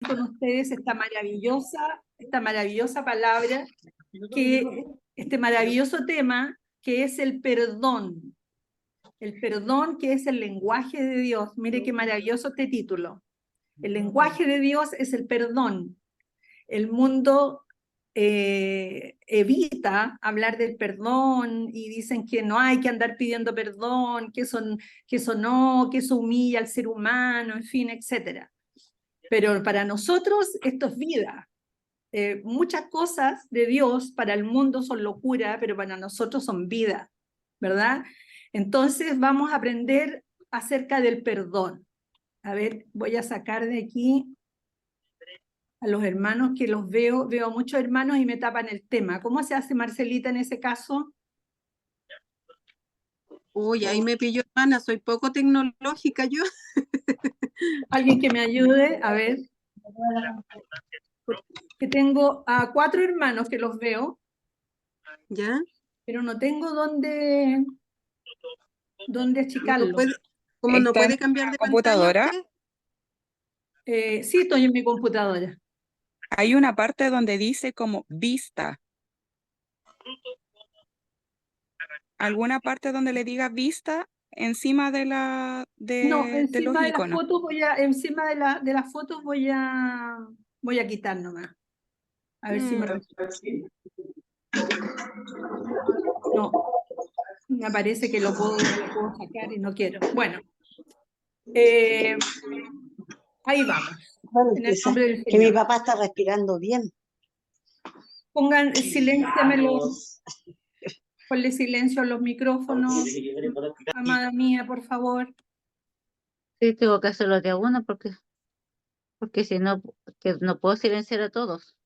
con ustedes esta maravillosa palabra, que, este maravilloso tema que es el perdón. El perdón, que es el lenguaje de Dios. Mire qué maravilloso este título. El lenguaje de Dios es el perdón. El mundo evita hablar del perdón y dicen que no hay que andar pidiendo perdón, que eso no, que eso humilla al ser humano, en fin, etcétera. Pero para nosotros esto es vida. Muchas cosas de Dios para el mundo son locura, pero para nosotros son vida, ¿verdad? Entonces vamos a aprender acerca del perdón. A ver, voy a sacar de aquí a los hermanos que los veo muchos hermanos y me tapan el tema. ¿Cómo se hace, Marcelita, en ese caso? Uy, ahí me pilló, hermana, soy poco tecnológica yo. Alguien que me ayude, a ver. Que tengo a 4 hermanos que los veo, ¿Ya? pero no tengo dónde No achicarlos. puede, como no ¿Está en puede cambiar la de pantalla computadora? usted. Sí, estoy en mi computadora. Hay una parte donde dice como vista. ¿Alguna parte donde le diga vista encima de No, de los encima de las iconos? fotos encima de las fotos voy a quitar nomás. A ver si me resulta. No, me parece que lo puedo sacar y no quiero. Bueno, eh, ahí vamos. Bueno, En el nombre del que mi Señor. papá está respirando bien. Pongan ponle silencio a los micrófonos. Amada mía, por favor. Sí, tengo que hacerlo de a uno porque si no, que no puedo silenciar a todos.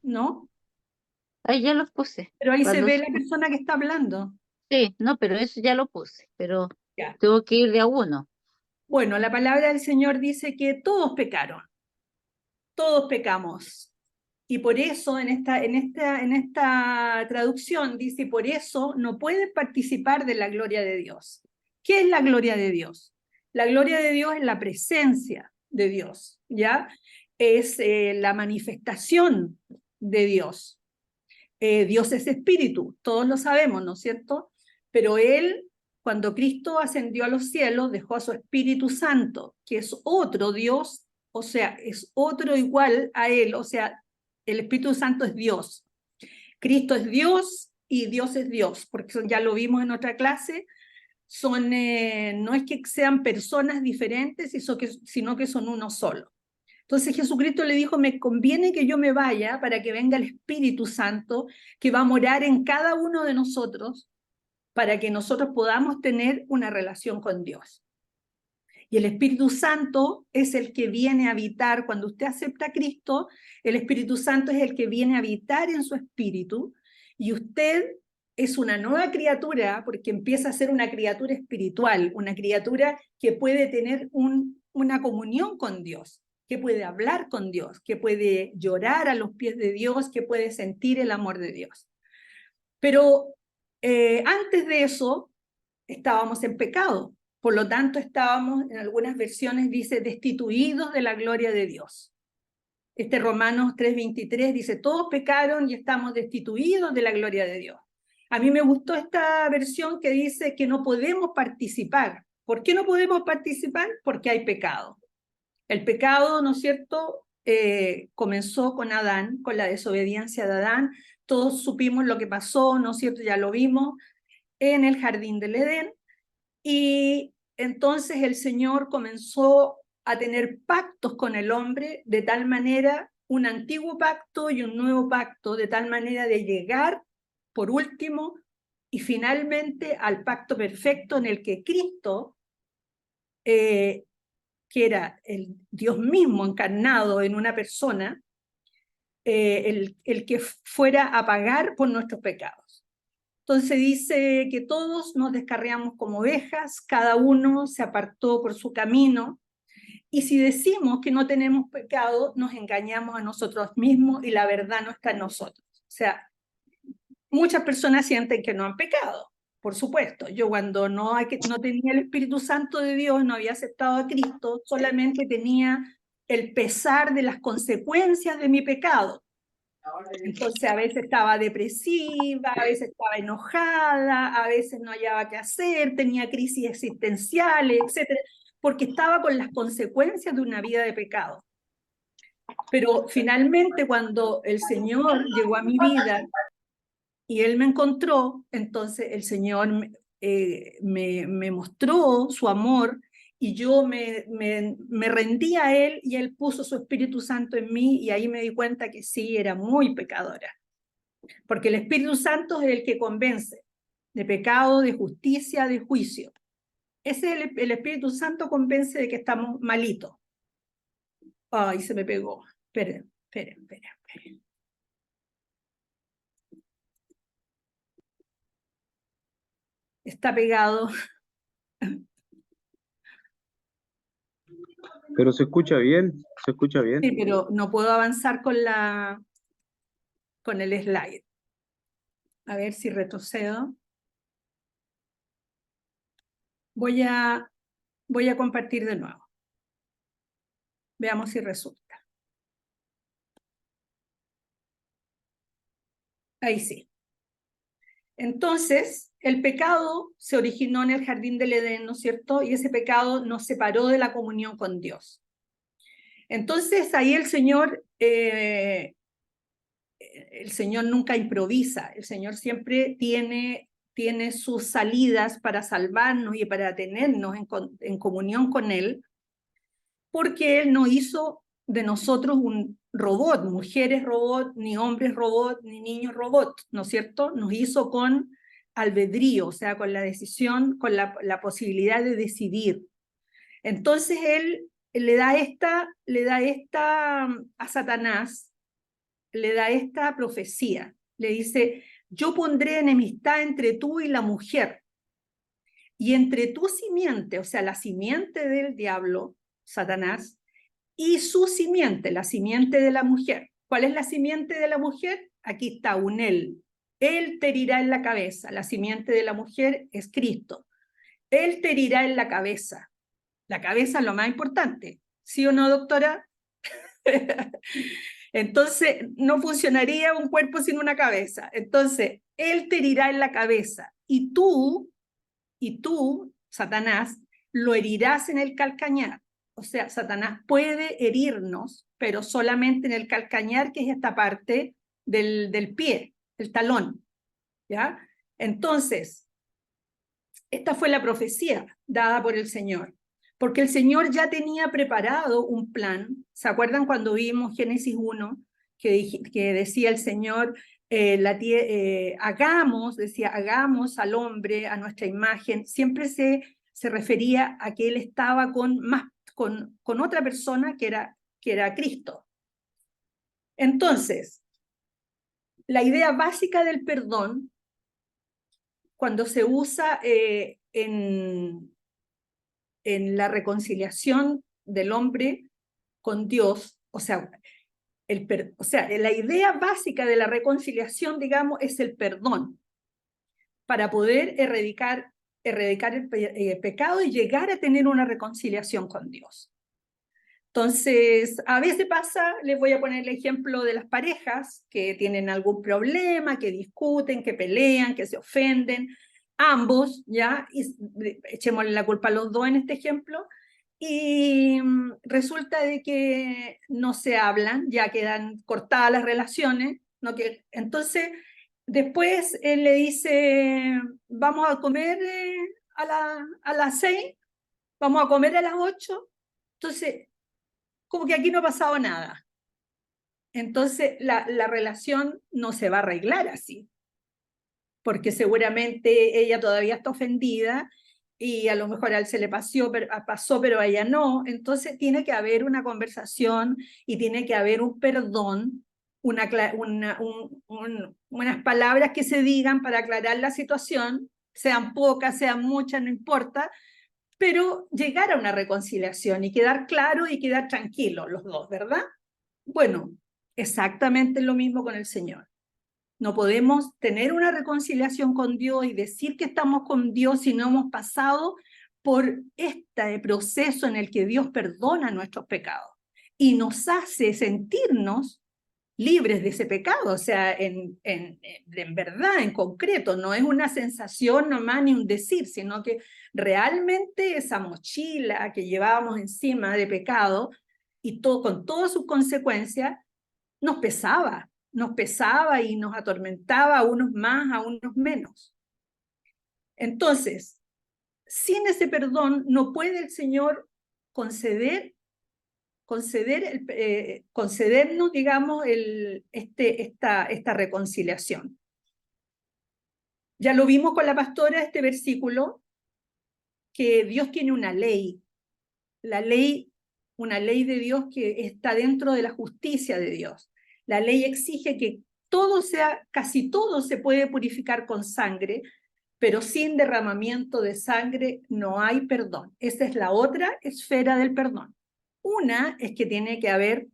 ¿No? Ahí ya los puse. Pero ahí se Cuando, ve la persona que está hablando. sí, no, pero eso ya lo puse, pero Ya. tengo que ir de a uno. Bueno, la palabra del Señor dice que todos pecaron. Todos pecamos. Y por eso en esta traducción dice, por eso no pueden participar de la gloria de Dios. ¿Qué es la gloria de Dios? La gloria de Dios es la presencia de Dios, ¿ya? Es la manifestación de Dios. Dios es espíritu, todos lo sabemos, ¿no es cierto? Pero Él, cuando Cristo ascendió a los cielos, dejó a su Espíritu Santo, que es otro Dios, o sea, es otro igual a Él, o sea, el Espíritu Santo es Dios. Cristo es Dios y Dios es Dios, porque ya lo vimos en otra clase, no es que sean personas diferentes, sino que son uno solo. Entonces Jesucristo le dijo, me conviene que yo me vaya para que venga el Espíritu Santo, que va a morar en cada uno de nosotros, para que nosotros podamos tener una relación con Dios. Y el Espíritu Santo es el que viene a habitar, cuando usted acepta a Cristo, el Espíritu Santo es el que viene a habitar en su espíritu, y usted es una nueva criatura, porque empieza a ser una criatura espiritual, una criatura que puede tener una comunión con Dios, que puede hablar con Dios, que puede llorar a los pies de Dios, que puede sentir el amor de Dios. Pero antes de eso estábamos en pecado, por lo tanto estábamos, en algunas versiones dice, destituidos de la gloria de Dios. Este Romanos 3:23 dice, todos pecaron y estamos destituidos de la gloria de Dios. A mí me gustó esta versión que dice que no podemos participar. ¿Por qué no podemos participar? Porque hay pecado. El pecado, ¿no es cierto?, comenzó con Adán, con la desobediencia de Adán. Todos supimos lo que pasó, ¿no es cierto?, ya lo vimos en el jardín del Edén. Y entonces el Señor comenzó a tener pactos con el hombre, de tal manera, un antiguo pacto y un nuevo pacto, de tal manera de llegar, por último, y finalmente al pacto perfecto en el que Cristo, que era el Dios mismo encarnado en una persona, el que fuera a pagar por nuestros pecados. Entonces dice que todos nos descarriamos como ovejas, cada uno se apartó por su camino, y si decimos que no tenemos pecado, nos engañamos a nosotros mismos y la verdad no está en nosotros. O sea, muchas personas sienten que no han pecado, por supuesto. Yo cuando no tenía el Espíritu Santo de Dios, no había aceptado a Cristo, solamente tenía el pesar de las consecuencias de mi pecado. Entonces a veces estaba depresiva, a veces estaba enojada, a veces no hallaba qué hacer, tenía crisis existenciales, etcétera, porque estaba con las consecuencias de una vida de pecado. Pero finalmente cuando el Señor llegó a mi vida y Él me encontró, entonces el Señor me mostró su amor y yo me rendí a Él y Él puso su Espíritu Santo en mí y ahí me di cuenta que sí, era muy pecadora. Porque el Espíritu Santo es el que convence de pecado, de justicia, de juicio. Ese es el Espíritu Santo convence de que estamos malitos. Ay, se me pegó. Esperen. Está pegado. Pero se escucha bien, se escucha bien. Sí, pero no puedo avanzar con el slide. A ver si retrocedo. Voy a compartir de nuevo. Veamos si resulta. Ahí sí. Entonces, el pecado se originó en el jardín del Edén, ¿no es cierto? Y ese pecado nos separó de la comunión con Dios. Entonces, ahí el Señor nunca improvisa, el Señor siempre tiene sus salidas para salvarnos y para tenernos en comunión con Él, porque Él no hizo de nosotros un robot, mujeres robot, ni hombres robot, ni niños robot, ¿no es cierto? Nos hizo con albedrío, o sea, con la decisión, con la posibilidad de decidir. Entonces Él le da a Satanás, le da esta profecía, le dice, yo pondré enemistad entre tú y la mujer, y entre tu simiente, o sea, la simiente del diablo, Satanás, y su simiente, la simiente de la mujer. ¿Cuál es la simiente de la mujer? Aquí está un él. Él te herirá en la cabeza. La simiente de la mujer es Cristo. Él te herirá en la cabeza. La cabeza es lo más importante. ¿Sí o no, doctora? Entonces, no funcionaría un cuerpo sin una cabeza. Entonces, él te herirá en la cabeza. Y tú, Satanás, lo herirás en el calcañar. O sea, Satanás puede herirnos, pero solamente en el calcañar, que es esta parte del pie, el talón. ¿Ya? Entonces, esta fue la profecía dada por el Señor, porque el Señor ya tenía preparado un plan. ¿Se acuerdan cuando vimos Génesis 1, que decía el Señor, hagamos al hombre a nuestra imagen? Siempre se refería a que él estaba con otra persona que era Cristo. Entonces, la idea básica del perdón, cuando se usa en la reconciliación del hombre con Dios, o sea, la idea básica de la reconciliación, digamos, es el perdón, para poder erradicar el pecado y llegar a tener una reconciliación con Dios. Entonces, a veces pasa, les voy a poner el ejemplo de las parejas que tienen algún problema, que discuten, que pelean, que se ofenden, ambos, ¿ya? Y echémosle la culpa a los dos en este ejemplo, y resulta de que no se hablan, ya quedan cortadas las relaciones, ¿no? Entonces, después él le dice, vamos a comer a las 6, vamos a comer a las 8, entonces como que aquí no ha pasado nada. Entonces la relación no se va a arreglar así, porque seguramente ella todavía está ofendida y a lo mejor a él se le pasó, pero a ella no. Entonces tiene que haber una conversación y tiene que haber un perdón, unas palabras que se digan para aclarar la situación, sean pocas, sean muchas, no importa, pero llegar a una reconciliación y quedar claro y quedar tranquilos los dos, ¿verdad? Bueno, exactamente lo mismo con el Señor. No podemos tener una reconciliación con Dios y decir que estamos con Dios si no hemos pasado por este proceso en el que Dios perdona nuestros pecados. y nos hace sentirnos libres de ese pecado, o sea, en verdad, en concreto, no es una sensación nomás ni un decir, sino que realmente esa mochila que llevábamos encima de pecado y todo, con todas sus consecuencias, nos pesaba y nos atormentaba a unos más, a unos menos. Entonces, sin ese perdón no puede el Señor concedernos, digamos, esta reconciliación. Ya lo vimos con la pastora, este versículo, que Dios tiene una ley, una ley de Dios que está dentro de la justicia de Dios. La ley exige que casi todo se puede purificar con sangre, pero sin derramamiento de sangre no hay perdón. Esa es la otra esfera del perdón. Una es que tiene que haber,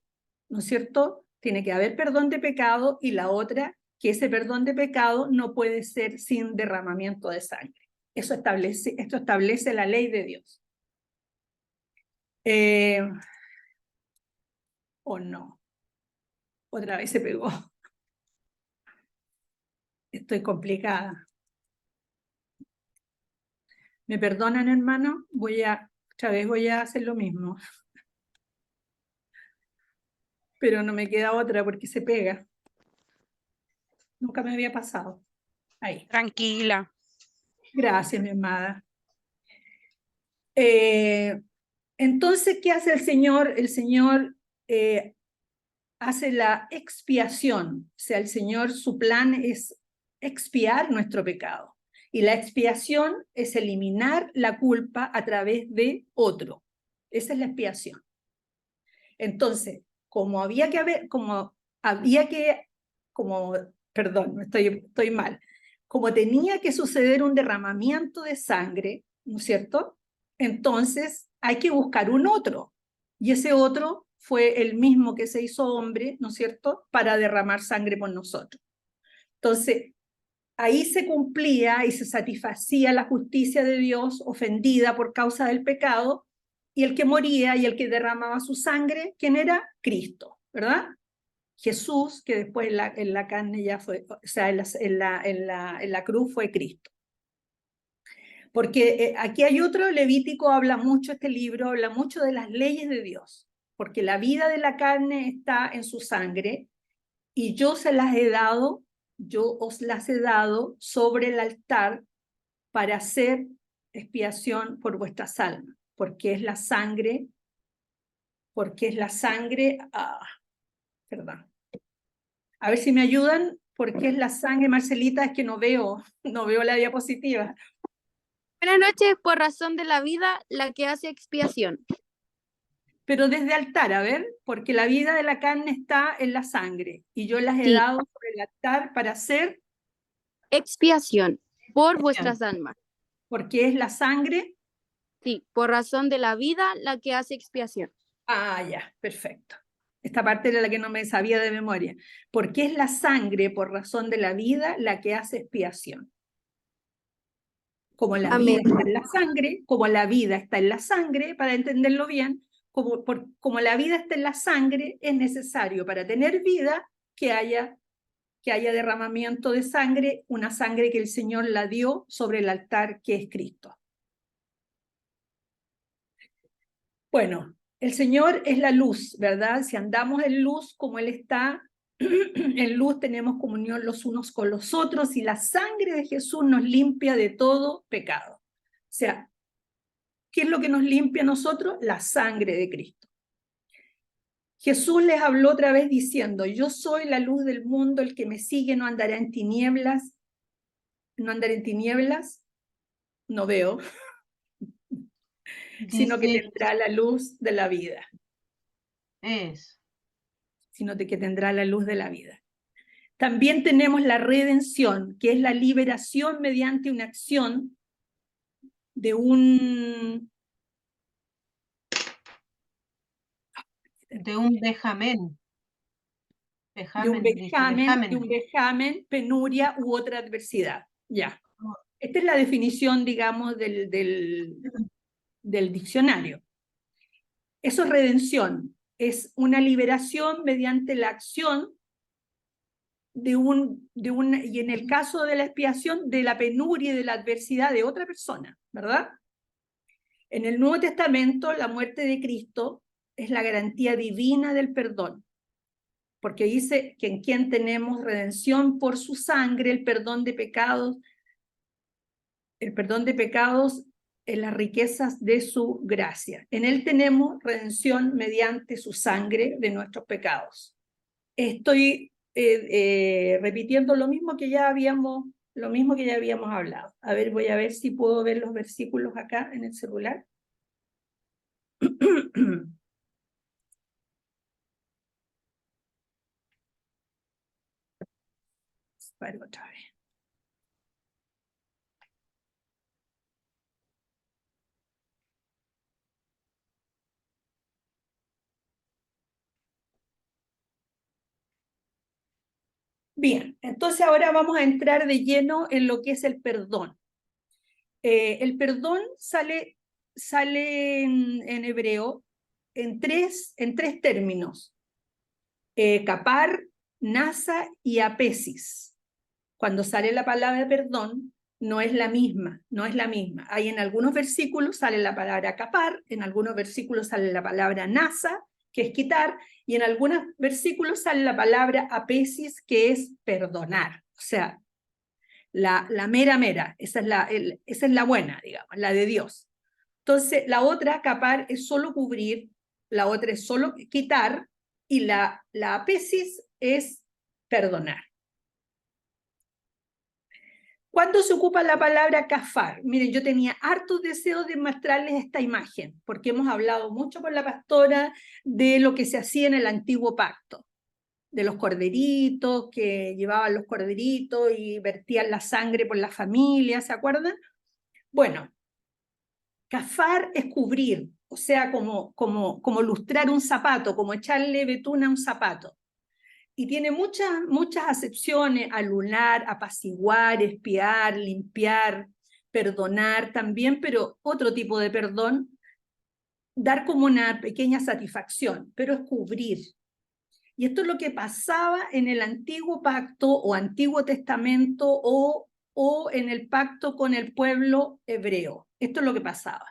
¿no es cierto? Tiene que haber perdón de pecado, y la otra, que ese perdón de pecado no puede ser sin derramamiento de sangre. Esto establece la ley de Dios. ¿O no? Otra vez se pegó. Estoy complicada. ¿Me perdonan, hermano? Otra vez voy a hacer lo mismo. Pero no me queda otra porque se pega. Nunca me había pasado. Ahí. Tranquila. Gracias, mi amada. Entonces, ¿qué hace el Señor? El Señor hace la expiación. O sea, el Señor, su plan es expiar nuestro pecado. Y la expiación es eliminar la culpa a través de otro. Esa es la expiación. Entonces, perdón, estoy mal, como tenía que suceder un derramamiento de sangre, ¿no es cierto? Entonces hay que buscar un otro, y ese otro fue el mismo que se hizo hombre, ¿no es cierto?, para derramar sangre por nosotros. Entonces, ahí se cumplía y se satisfacía la justicia de Dios ofendida por causa del pecado, y el que moría y el que derramaba su sangre, ¿quién era? Cristo, ¿verdad? Jesús, que después en la carne ya fue, o sea, en la cruz fue Cristo. Porque aquí hay otro, Levítico habla mucho, este libro habla mucho de las leyes de Dios, porque la vida de la carne está en su sangre, y yo os las he dado sobre el altar para hacer expiación por vuestras almas, porque es la sangre, perdón. A ver si me ayudan, porque es la sangre, Marcelita, es que no veo la diapositiva. Buenas noches, por razón de la vida, la que hace expiación. Pero desde altar, a ver, porque la vida de la carne está en la sangre, y yo las he Sí. dado sobre el altar para hacer, Expiación por vuestras almas. porque es la sangre. Sí, por razón de la vida, la que hace expiación. Ah, ya, perfecto. Esta parte era la que no me sabía de memoria. Porque es la sangre, por razón de la vida, la que hace expiación. Como la Amén. vida está en la sangre, como la vida está en la sangre, para entenderlo bien, como la vida está en la sangre, es necesario para tener vida que haya derramamiento de sangre, una sangre que el Señor la dio sobre el altar, que es Cristo. Bueno, el Señor es la luz, ¿verdad? Si andamos en luz como Él está, en luz tenemos comunión los unos con los otros, y la sangre de Jesús nos limpia de todo pecado. O sea, ¿qué es lo que nos limpia a nosotros? La sangre de Cristo. Jesús les habló otra vez diciendo: yo soy la luz del mundo, el que me sigue no andará en tinieblas. No andará en tinieblas, no veo, sino que tendrá la luz de la vida. Sino que tendrá la luz de la vida. También tenemos la redención, que es la liberación mediante una acción de un vejamen. De un vejamen, penuria u otra adversidad. Ya. Esta es la definición, digamos, del diccionario. Eso es redención. es una liberación mediante la acción y en el caso de la expiación, de la penuria y de la adversidad de otra persona, ¿verdad? En el Nuevo Testamento, la muerte de Cristo es la garantía divina del perdón, porque dice que en quien tenemos redención por su sangre, el perdón de pecados en las riquezas de su gracia. En él tenemos redención mediante su sangre de nuestros pecados. Estoy repitiendo lo mismo que ya habíamos hablado. A ver, voy a ver si puedo ver los versículos acá en el celular. Espero otra vez. Bien, entonces ahora vamos a entrar de lleno en lo que es el perdón. El perdón sale en hebreo en tres términos. Kapar, nasa y apesis. Cuando sale la palabra perdón, no es la misma. Hay en algunos versículos sale la palabra kapar, en algunos versículos sale la palabra nasa, que es quitar, y en algunos versículos sale la palabra apesis, que es perdonar. O sea, la mera, esa es la buena, digamos, la de Dios. Entonces, la otra, kapar, es solo cubrir, la otra es solo quitar, y la apesis es perdonar. ¿Cuándo se ocupa la palabra kafar? Miren, yo tenía hartos deseos de mostrarles esta imagen, porque hemos hablado mucho con la pastora de lo que se hacía en el antiguo pacto, de los corderitos, que llevaban los corderitos y vertían la sangre por la familia, ¿se acuerdan? Bueno, kafar es cubrir, o sea, como lustrar un zapato, como echarle betún a un zapato. Y tiene muchas acepciones: alunar, apaciguar, espiar, limpiar, perdonar también, pero otro tipo de perdón, dar como una pequeña satisfacción, pero es cubrir. Y esto es lo que pasaba en el Antiguo Pacto o Antiguo Testamento o en el pacto con el pueblo hebreo. Esto es lo que pasaba.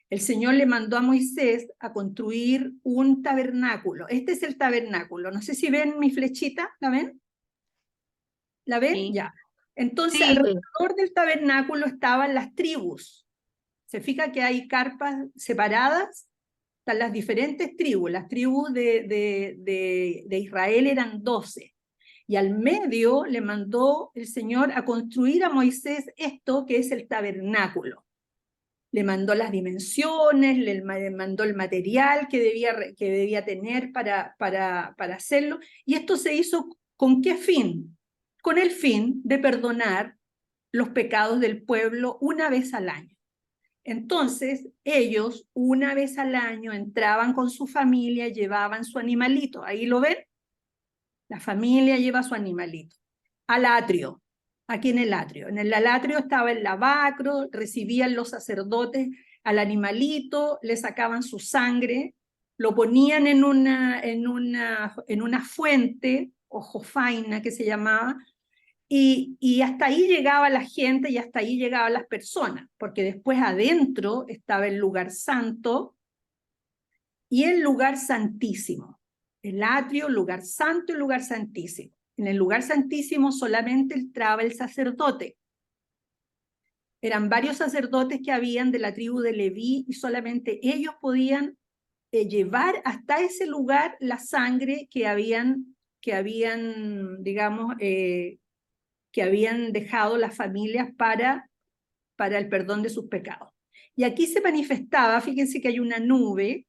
El Señor le mandó a Moisés a construir un tabernáculo. Este es el tabernáculo. No sé si ven mi flechita, ¿la ven? ¿La ven? Sí. Ya. Entonces, Sí. alrededor del tabernáculo estaban las tribus. Se fija que hay carpas separadas, están las diferentes tribus. Las tribus de Israel eran 12. Y al medio le mandó el Señor a construir a Moisés esto que es el tabernáculo. Le mandó las dimensiones, le mandó el material que debía tener para hacerlo. Y esto se hizo ¿con qué fin? Con el fin de perdonar los pecados del pueblo una vez al año. Entonces, ellos una vez al año entraban con su familia, llevaban su animalito. ¿Ahí lo ven? La familia lleva su animalito al atrio. Aquí en el atrio. En el atrio estaba el lavacro, recibían los sacerdotes al animalito, le sacaban su sangre, lo ponían en una fuente, o jofaina que se llamaba, y hasta ahí llegaba la gente y hasta ahí llegaban las personas, porque después adentro estaba el lugar santo y el lugar santísimo. El atrio, lugar santo y lugar santísimo. En el lugar santísimo solamente entraba el sacerdote. Eran varios sacerdotes que habían de la tribu de Leví y solamente ellos podían llevar hasta ese lugar la sangre que habían digamos, que habían dejado las familias para el perdón de sus pecados. Y aquí se manifestaba, fíjense que hay una nube,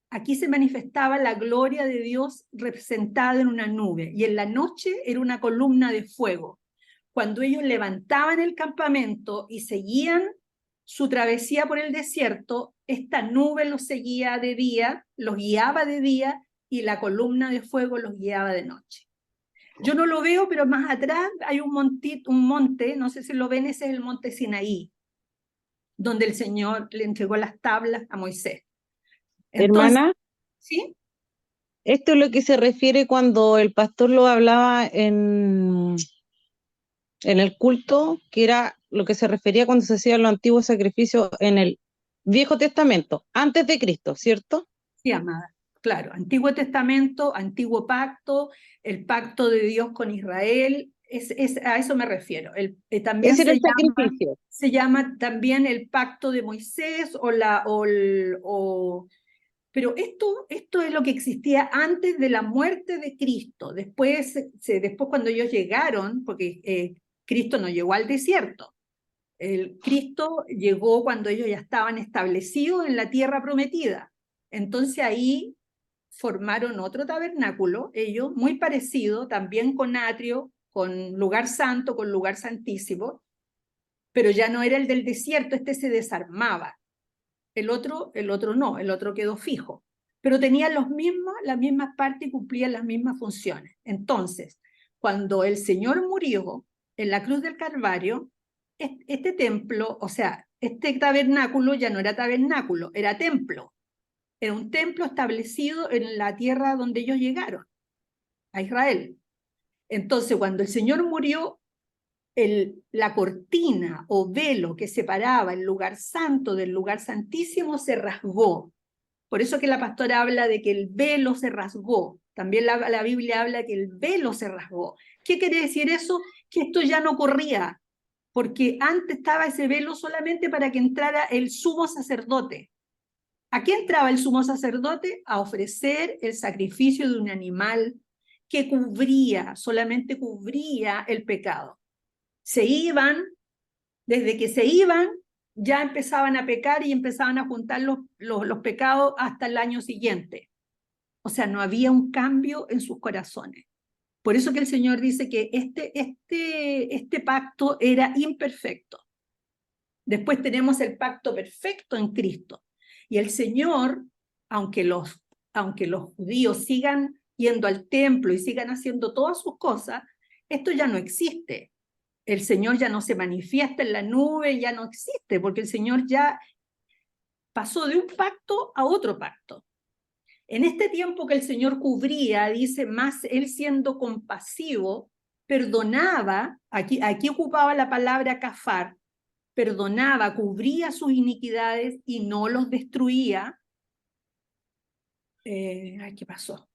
aquí se manifestaba la gloria de Dios representada en una nube, y en la noche era una columna de fuego. Cuando ellos levantaban el campamento y seguían su travesía por el desierto, esta nube los seguía de día, los guiaba de día, y la columna de fuego los guiaba de noche. Yo no lo veo, pero más atrás hay un monte, no sé si lo ven, ese es el monte Sinaí, donde el Señor le entregó las tablas a Moisés. Entonces, Hermana, ¿sí? Esto es lo que se refiere cuando el pastor lo hablaba en el culto, que era lo que se refería cuando se hacían los antiguos sacrificios en el Viejo Testamento, antes de Cristo, ¿cierto? Sí, amada. Claro, Antiguo Testamento, Antiguo Pacto, el pacto de Dios con Israel, a eso me refiero. También Ese era el sacrificio. se llama también el pacto de Moisés pero esto es lo que existía antes de la muerte de Cristo. Después cuando ellos llegaron, porque Cristo no llegó al desierto, Cristo llegó cuando ellos ya estaban establecidos en la tierra prometida. Entonces ahí formaron otro tabernáculo, ellos, muy parecido, también con atrio, con lugar santo, con lugar santísimo, pero ya no era el del desierto, este se desarmaba. El otro no, el otro quedó fijo, pero tenía las mismas partes y cumplía las mismas funciones. Entonces, cuando el Señor murió en la cruz del Calvario, este templo, o sea, este tabernáculo ya no era tabernáculo, era templo. Era un templo establecido en la tierra donde ellos llegaron, a Israel. Entonces, cuando el Señor murió, la cortina o velo que separaba el lugar santo del lugar santísimo se rasgó. Por eso que la pastora habla de que el velo se rasgó. También la Biblia habla que el velo se rasgó. ¿Qué quiere decir eso? Que esto ya no corría, porque antes estaba ese velo solamente para que entrara el sumo sacerdote. ¿A qué entraba el sumo sacerdote? A ofrecer el sacrificio de un animal que solamente cubría el pecado. Se iban, desde que se iban, ya empezaban a pecar y empezaban a juntar los pecados hasta el año siguiente. O sea, no había un cambio en sus corazones. Por eso que el Señor dice que este pacto era imperfecto. Después tenemos el pacto perfecto en Cristo. Y el Señor, aunque los judíos sigan yendo al templo y sigan haciendo todas sus cosas, esto ya no existe. El Señor ya no se manifiesta en la nube, ya no existe, porque el Señor ya pasó de un pacto a otro pacto. En este tiempo que el Señor cubría, dice, más Él siendo compasivo, perdonaba, aquí ocupaba la palabra kafar, perdonaba, cubría sus iniquidades y no los destruía. ¿Qué pasó?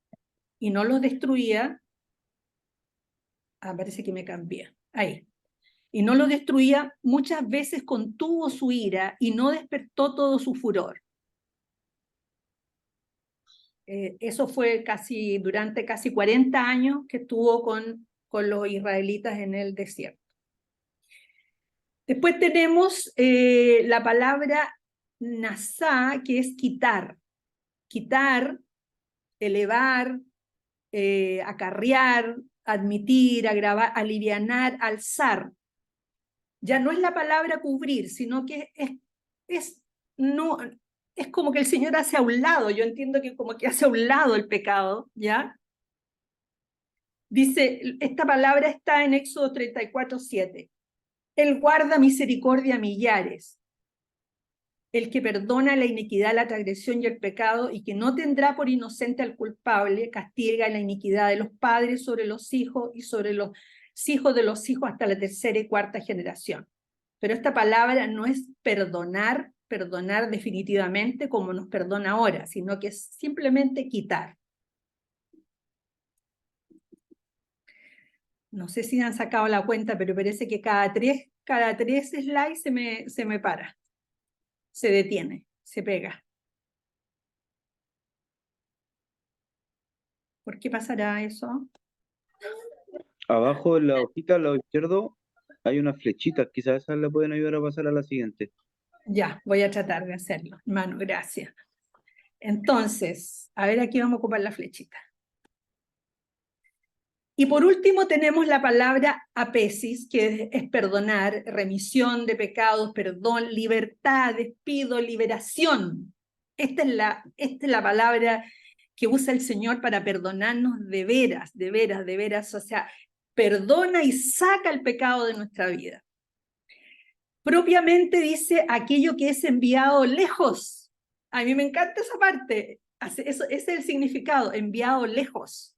Y no los destruía. Parece que me cambié. Ahí. Y no lo destruía, muchas veces contuvo su ira y no despertó todo su furor. Eso fue durante casi 40 años que estuvo con los israelitas en el desierto. Después tenemos la palabra nasá, que es quitar. Quitar, elevar, acarrear, admitir, agravar, alivianar, alzar. Ya no es la palabra cubrir, sino que es como que el Señor hace a un lado, yo entiendo que como que hace a un lado el pecado, ¿ya? Dice, esta palabra está en Éxodo 34:7. Él guarda misericordia a millares, el que perdona la iniquidad, la transgresión y el pecado, y que no tendrá por inocente al culpable, castiga la iniquidad de los padres sobre los hijos y sobre los hijos de los hijos hasta la tercera y cuarta generación. Pero esta palabra no es perdonar definitivamente como nos perdona ahora, sino que es simplemente quitar. No sé si han sacado la cuenta, pero parece que cada tres slides se me para. Se detiene, se pega. ¿Por qué pasará eso? Abajo en la hojita, al lado izquierdo, hay unas flechitas. Quizás esas le pueden ayudar a pasar a la siguiente. Ya, voy a tratar de hacerlo, hermano, gracias. Entonces, a ver, aquí vamos a ocupar la flechita. Y por último tenemos la palabra apesis, que es perdonar, remisión de pecados, perdón, libertad, despido, liberación. Esta es la palabra que usa el Señor para perdonarnos de veras, de veras, de veras. O sea, perdona y saca el pecado de nuestra vida. Propiamente dice aquello que es enviado lejos. A mí me encanta esa parte. Eso, ese es el significado, enviado lejos.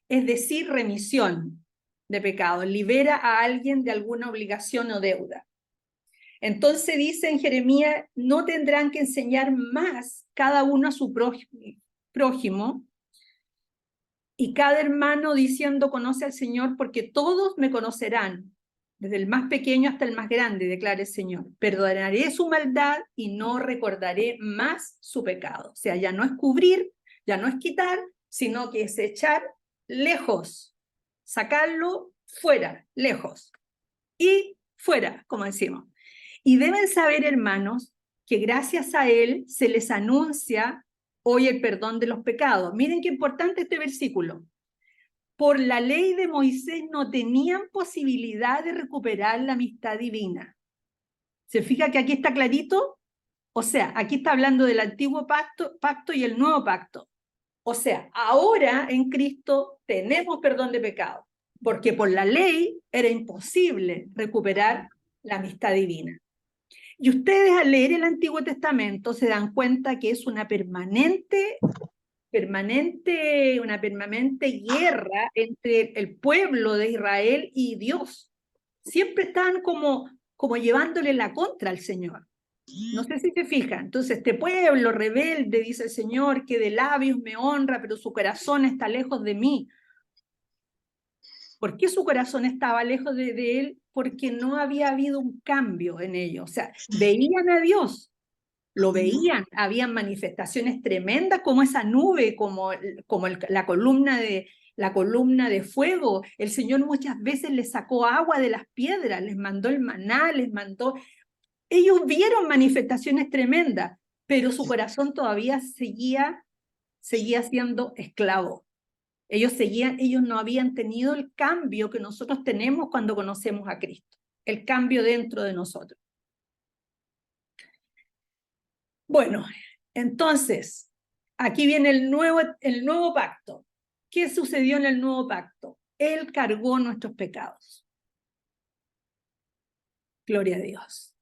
Es decir, remisión de pecado, libera a alguien de alguna obligación o deuda. Entonces dice en Jeremías, no tendrán que enseñar más cada uno a su prójimo, y cada hermano diciendo conoce al Señor, porque todos me conocerán, desde el más pequeño hasta el más grande, declara el Señor. Perdonaré su maldad y no recordaré más su pecado. O sea, ya no es cubrir, ya no es quitar, sino que es echar lejos, sacarlo fuera, lejos, y fuera, como decimos. Y deben saber, hermanos, que gracias a él se les anuncia hoy el perdón de los pecados. Miren qué importante este versículo. Por la ley de Moisés no tenían posibilidad de recuperar la amistad divina. ¿Se fija que aquí está clarito? O sea, aquí está hablando del antiguo pacto y el nuevo pacto. O sea, ahora en Cristo tenemos perdón de pecado, porque por la ley era imposible recuperar la amistad divina. Y ustedes al leer el Antiguo Testamento se dan cuenta que es una permanente guerra entre el pueblo de Israel y Dios. Siempre están como llevándole la contra al Señor. No sé si se fijan. Entonces, este pueblo rebelde, dice el Señor, que de labios me honra, pero su corazón está lejos de mí. ¿Por qué su corazón estaba lejos de él? Porque no había habido un cambio en ellos. O sea, veían a Dios, lo veían, habían manifestaciones tremendas como esa nube, como la columna de fuego. El Señor muchas veces les sacó agua de las piedras, les mandó el maná, les mandó... Ellos vieron manifestaciones tremendas, pero su corazón todavía seguía siendo esclavo. Ellos no habían tenido el cambio que nosotros tenemos cuando conocemos a Cristo, el cambio dentro de nosotros. Bueno, entonces, aquí viene el nuevo pacto. ¿Qué sucedió en el nuevo pacto? Él cargó nuestros pecados. Gloria a Dios.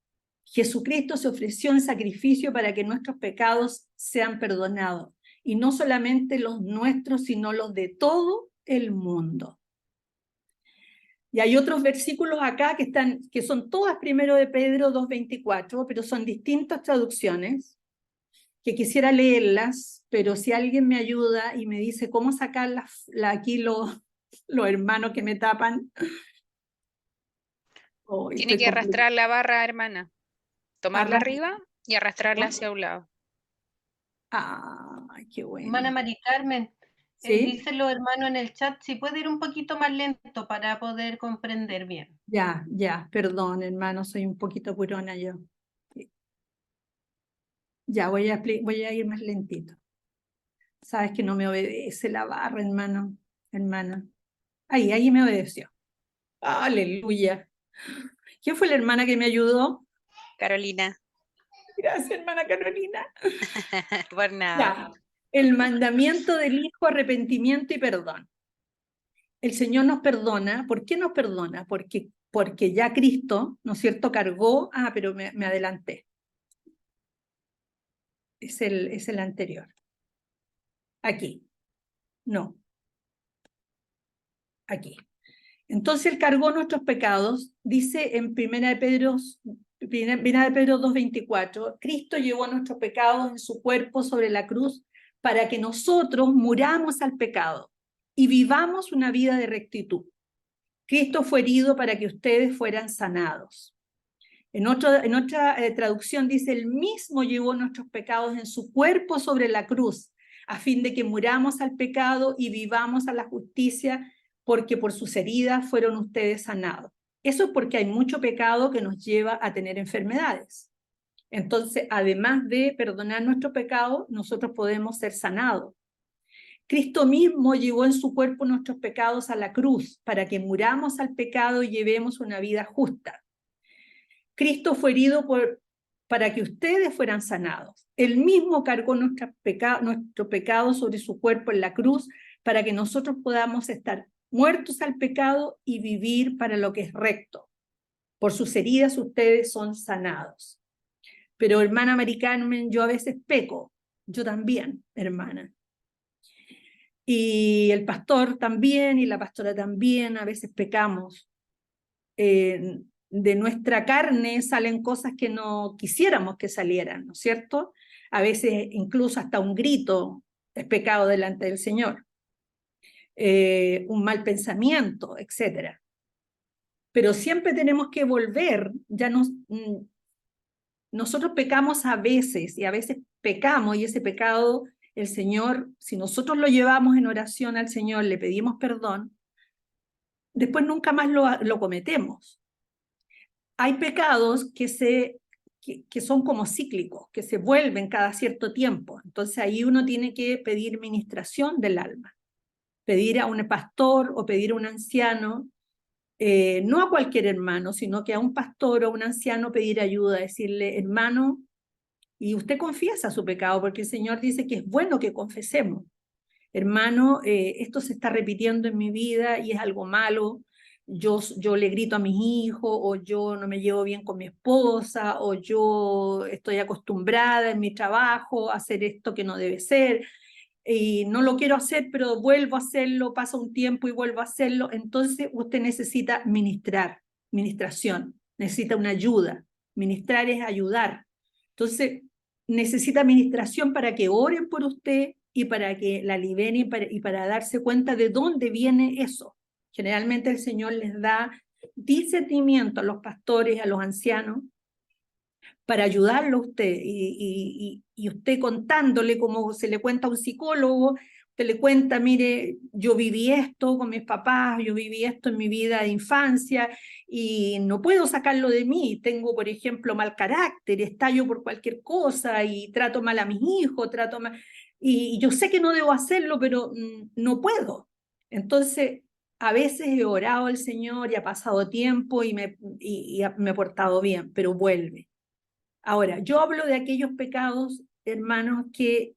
Jesucristo se ofreció en sacrificio para que nuestros pecados sean perdonados. Y no solamente los nuestros, sino los de todo el mundo. Y hay otros versículos acá que son todas 1 de Pedro 2:24, pero son distintas traducciones, que quisiera leerlas, pero si alguien me ayuda y me dice cómo sacar aquí los hermanos que me tapan. Oh, Tiene que arrastrar la barra, hermana. Tomarla arriba y arrastrarla hacia un lado. Ay, qué bueno. Hermana Mari Carmen, ¿Sí? dicen los hermanos en el chat si puede ir un poquito más lento para poder comprender bien. Ya, perdón, hermano, soy un poquito purona yo. Ya, voy a ir más lentito. Sabes que no me obedece la barra, hermana. Ahí me obedeció. Aleluya. ¿Quién fue la hermana que me ayudó? Carolina. Gracias, hermana Carolina. Por nada. Ya. El mandamiento del Hijo, arrepentimiento y perdón. El Señor nos perdona. ¿Por qué nos perdona? Porque ya Cristo, ¿no es cierto?, cargó. Pero me adelanté. Es el anterior. Aquí. No. Aquí. Entonces Él cargó nuestros pecados. Dice en 1 de Pedro 2:24, Cristo llevó nuestros pecados en su cuerpo sobre la cruz para que nosotros muramos al pecado y vivamos una vida de rectitud. Cristo fue herido para que ustedes fueran sanados. En otra traducción dice, Él mismo llevó nuestros pecados en su cuerpo sobre la cruz, a fin de que muramos al pecado y vivamos a la justicia, porque por sus heridas fueron ustedes sanados. Eso es porque hay mucho pecado que nos lleva a tener enfermedades. Entonces, además de perdonar nuestro pecado, nosotros podemos ser sanados. Cristo mismo llevó en su cuerpo nuestros pecados a la cruz, para que muramos al pecado y llevemos una vida justa. Cristo fue herido para que ustedes fueran sanados. Él mismo cargó nuestro pecado sobre su cuerpo en la cruz, para que nosotros podamos estar muertos al pecado y vivir para lo que es recto. Por sus heridas ustedes son sanados. Pero hermana Mari Carmen, yo a veces peco. Yo también, hermana. Y el pastor también, y la pastora también, a veces pecamos. De nuestra carne salen cosas que no quisiéramos que salieran, ¿no es cierto? A veces incluso hasta un grito es pecado delante del Señor. Un mal pensamiento, etc. Pero siempre tenemos que volver, nosotros pecamos a veces, y a veces pecamos, y ese pecado, el Señor, si nosotros lo llevamos en oración al Señor, le pedimos perdón, después nunca más lo cometemos. Hay pecados que son como cíclicos, que se vuelven cada cierto tiempo. Entonces ahí uno tiene que pedir ministración del alma, pedir a un pastor o pedir a un anciano, no a cualquier hermano, sino que a un pastor o un anciano pedir ayuda, decirle, hermano, y usted confiesa su pecado, porque el Señor dice que es bueno que confesemos. Hermano, esto se está repitiendo en mi vida y es algo malo. Yo le grito a mis hijos, o yo no me llevo bien con mi esposa, o yo estoy acostumbrada en mi trabajo a hacer esto que no debe ser, y no lo quiero hacer, pero vuelvo a hacerlo, pasa un tiempo y vuelvo a hacerlo. Entonces usted necesita ministración, necesita una ayuda. Ministrar es ayudar. Entonces necesita administración para que oren por usted y para que la liberen y para darse cuenta de dónde viene eso. Generalmente el Señor les da discernimiento a los pastores, a los ancianos, para ayudarlo a usted, y usted contándole como se le cuenta a un psicólogo, usted le cuenta, mire, yo viví esto con mis papás, yo viví esto en mi vida de infancia, y no puedo sacarlo de mí, tengo, por ejemplo, mal carácter, estallo por cualquier cosa, y trato mal a mis hijos, y yo sé que no debo hacerlo, pero no puedo. Entonces, a veces he orado al Señor y ha pasado tiempo y me he portado bien, pero vuelve. Ahora, yo hablo de aquellos pecados, hermanos, que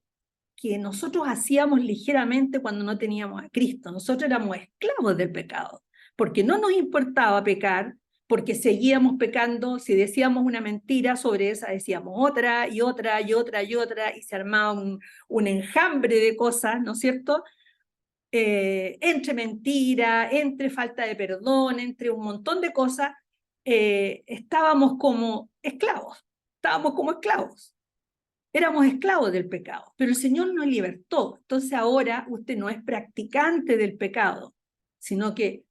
nosotros hacíamos ligeramente cuando no teníamos a Cristo. Nosotros éramos esclavos del pecado, porque no nos importaba pecar, porque seguíamos pecando. Si decíamos una mentira, sobre esa decíamos otra y otra y otra y otra, y se armaba un enjambre de cosas, ¿no es cierto? Entre mentira, entre falta de perdón, entre un montón de cosas, estábamos como esclavos. Estábamos como esclavos. Éramos esclavos del pecado, pero el Señor nos libertó. Entonces ahora usted no es practicante del pecado, sino que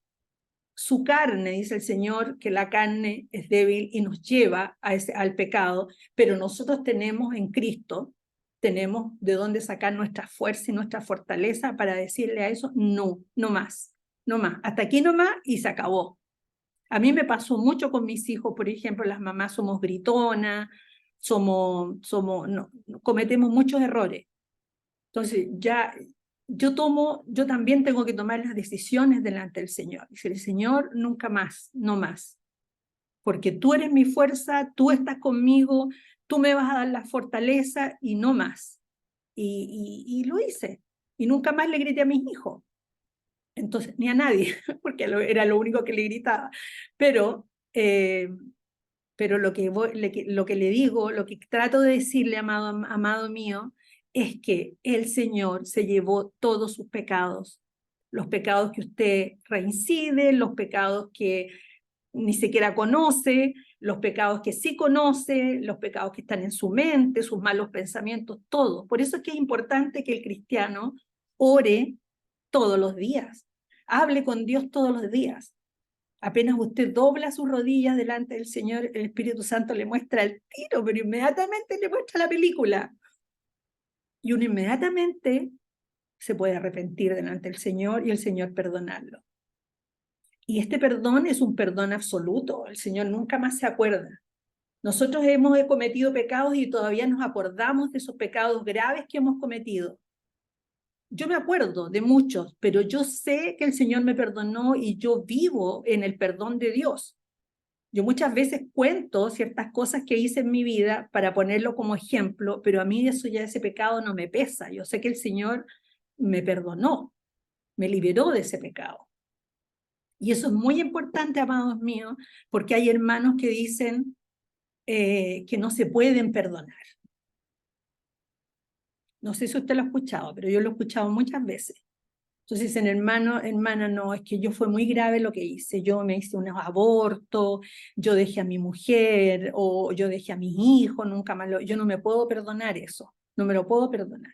su carne, dice el Señor, que la carne es débil y nos lleva al pecado, pero nosotros tenemos en Cristo, tenemos de dónde sacar nuestra fuerza y nuestra fortaleza para decirle a eso, no, no más, no más, hasta aquí no más, y se acabó. A mí me pasó mucho con mis hijos, por ejemplo, las mamás somos gritonas, cometemos muchos errores. Entonces yo también tengo que tomar las decisiones delante del Señor. Dice el Señor, nunca más, no más. Porque tú eres mi fuerza, tú estás conmigo, tú me vas a dar la fortaleza y no más. Y lo hice. Y nunca más le grité a mis hijos. Entonces, ni a nadie, porque era lo único que le gritaba. Pero lo que le digo, lo que trato de decirle, amado mío, es que el Señor se llevó todos sus pecados. Los pecados que usted reincide, los pecados que ni siquiera conoce, los pecados que sí conoce, los pecados que están en su mente, sus malos pensamientos, todo. Por eso es que es importante que el cristiano ore todos los días, hable con Dios todos los días. Apenas usted dobla sus rodillas delante del Señor, el Espíritu Santo le muestra el tiro, pero inmediatamente le muestra la película. Y uno inmediatamente se puede arrepentir delante del Señor y el Señor perdonarlo. Y este perdón es un perdón absoluto, el Señor nunca más se acuerda. Nosotros hemos cometido pecados y todavía nos acordamos de esos pecados graves que hemos cometido. Yo me acuerdo de muchos, pero yo sé que el Señor me perdonó y yo vivo en el perdón de Dios. Yo muchas veces cuento ciertas cosas que hice en mi vida para ponerlo como ejemplo, pero a mí ese pecado no me pesa. Yo sé que el Señor me perdonó, me liberó de ese pecado. Y eso es muy importante, amados míos, porque hay hermanos que dicen que no se pueden perdonar. No sé si usted lo ha escuchado, pero yo lo he escuchado muchas veces. Entonces dicen, hermano, hermana, no, es que yo fue muy grave lo que hice. Yo me hice un aborto, yo dejé a mi mujer, o yo dejé a mis hijos, nunca más yo no me puedo perdonar eso. No me lo puedo perdonar.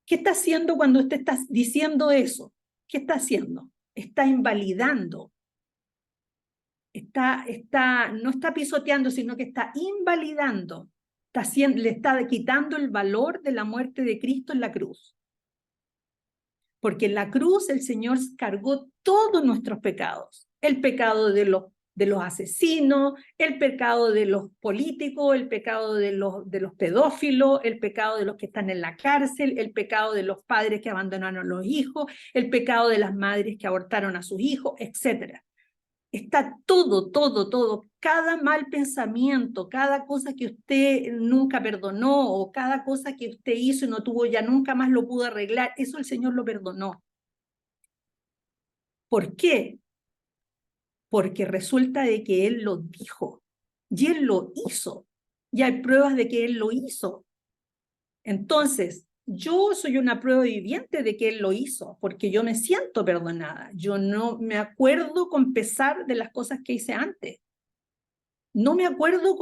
¿Qué está haciendo cuando usted está diciendo eso? ¿Qué está haciendo? Está invalidando. No está pisoteando, sino que está invalidando. Le está quitando el valor de la muerte de Cristo en la cruz. Porque en la cruz el Señor cargó todos nuestros pecados. El pecado de los asesinos, el pecado de los políticos, el pecado de los pedófilos, el pecado de los que están en la cárcel, el pecado de los padres que abandonaron a los hijos, el pecado de las madres que abortaron a sus hijos, etc. Está todo, cada mal pensamiento, cada cosa que usted nunca perdonó o cada cosa que usted hizo y no tuvo, ya nunca más lo pudo arreglar, eso el Señor lo perdonó. ¿Por qué? Porque resulta de que Él lo dijo y Él lo hizo. Y hay pruebas de que Él lo hizo. Entonces, yo soy una prueba viviente de que Él lo hizo, porque yo me siento perdonada. Yo no me acuerdo con pesar de las cosas que hice antes. No me acuerdo